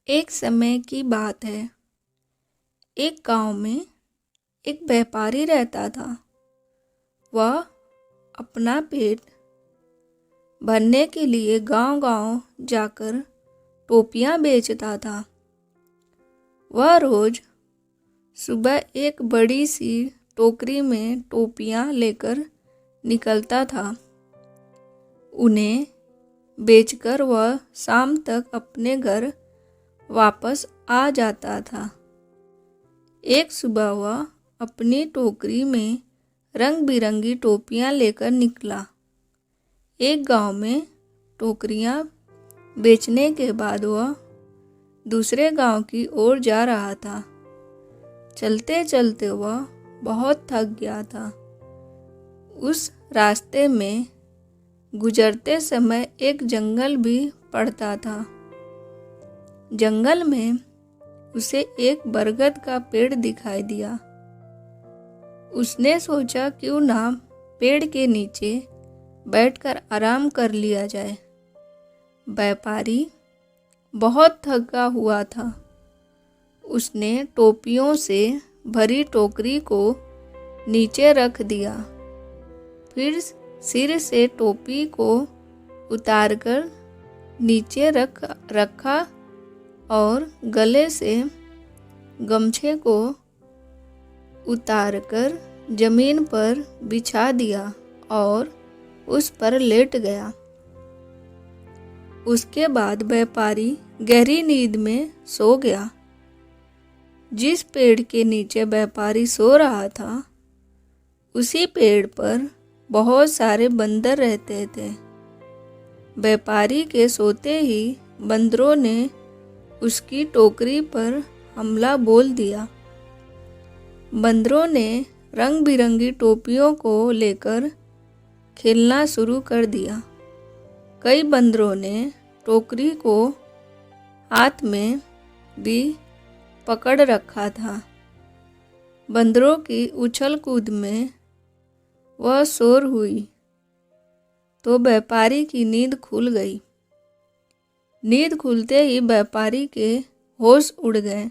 एक समय की बात है। एक गांव में एक व्यापारी रहता था। वह अपना पेट भरने के लिए गांव-गांव जाकर टोपियां बेचता था। वह रोज सुबह एक बड़ी सी टोकरी में टोपियां लेकर निकलता था। उन्हें बेचकर वह शाम तक अपने घर वापस आ जाता था। एक सुबह वह अपनी टोकरी में रंग बिरंगी टोपियां लेकर निकला। एक गांव में टोकरियां बेचने के बाद वह दूसरे गांव की ओर जा रहा था। चलते चलते वह बहुत थक गया था। उस रास्ते में गुजरते समय एक जंगल भी पड़ता था। जंगल में उसे एक बरगद का पेड़ दिखाई दिया। उसने सोचा क्यों ना पेड़ के नीचे बैठकर आराम कर लिया जाए। व्यापारी बहुत थका हुआ था। उसने टोपियों से भरी टोकरी को नीचे रख दिया। फिर सिर से टोपी को उतारकर नीचे रखा और गले से गमछे को उतारकर जमीन पर बिछा दिया और उस पर लेट गया। उसके बाद व्यापारी गहरी नींद में सो गया। जिस पेड़ के नीचे व्यापारी सो रहा था, उसी पेड़ पर बहुत सारे बंदर रहते थे। व्यापारी के सोते ही बंदरों ने उसकी टोकरी पर हमला बोल दिया। बंदरों ने रंग बिरंगी टोपियों को लेकर खेलना शुरू कर दिया। कई बंदरों ने टोकरी को हाथ में भी पकड़ रखा था। बंदरों की उछल कूद में वह शोर हुई तो व्यापारी की नींद खुल गई। नींद खुलते ही व्यापारी के होश उड़ गए।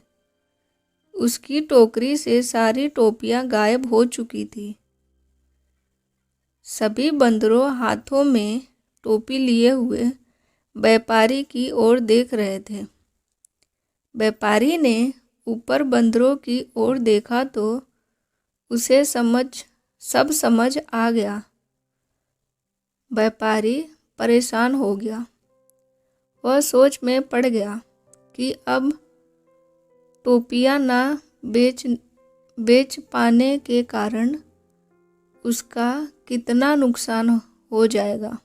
उसकी टोकरी से सारी टोपियां गायब हो चुकी थी। सभी बंदरों हाथों में टोपी लिए हुए व्यापारी की ओर देख रहे थे। व्यापारी ने ऊपर बंदरों की ओर देखा तो उसे सब समझ आ गया। व्यापारी परेशान हो गया। वह सोच में पड़ गया कि अब टोपियां ना बेच पाने के कारण उसका कितना नुकसान हो जाएगा।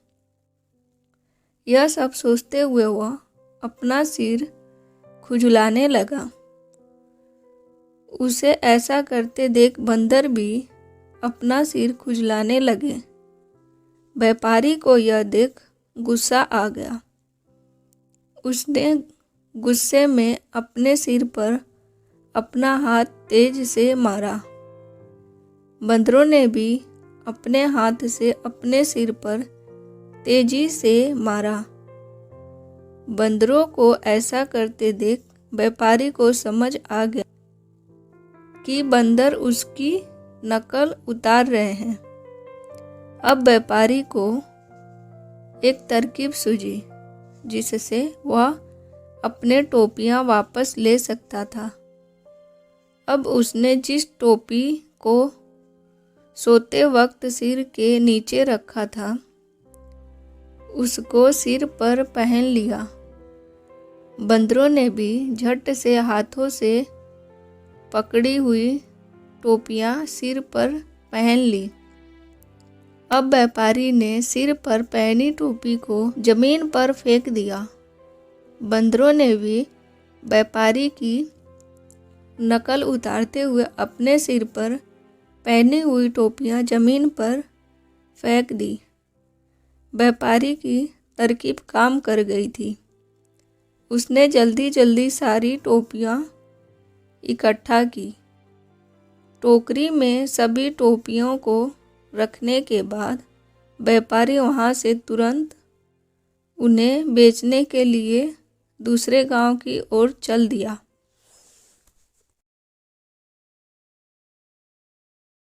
यह सब सोचते हुए वह अपना सिर खुजलाने लगा। उसे ऐसा करते देख बंदर भी अपना सिर खुजलाने लगे। व्यापारी को यह देख गुस्सा आ गया। उसने गुस्से में अपने सिर पर अपना हाथ तेज से मारा। बंदरों ने भी अपने हाथ से अपने सिर पर तेजी से मारा। बंदरों को ऐसा करते देख व्यापारी को समझ आ गया कि बंदर उसकी नकल उतार रहे हैं। अब व्यापारी को एक तरकीब सूझी जिससे वह अपने टोपियां वापस ले सकता था। अब उसने जिस टोपी को सोते वक्त सिर के नीचे रखा था, उसको सिर पर पहन लिया। बंदरों ने भी झट से हाथों से पकड़ी हुई टोपियां सिर पर पहन ली। अब व्यापारी ने सिर पर पहनी टोपी को जमीन पर फेंक दिया। बंदरों ने भी व्यापारी की नकल उतारते हुए अपने सिर पर पहनी हुई टोपियां जमीन पर फेंक दी। व्यापारी की तरकीब काम कर गई थी। उसने जल्दी जल्दी सारी टोपियां इकट्ठा की। टोकरी में सभी टोपियों को रखने के बाद व्यापारी वहां से तुरंत उन्हें बेचने के लिए दूसरे गांव की ओर चल दिया।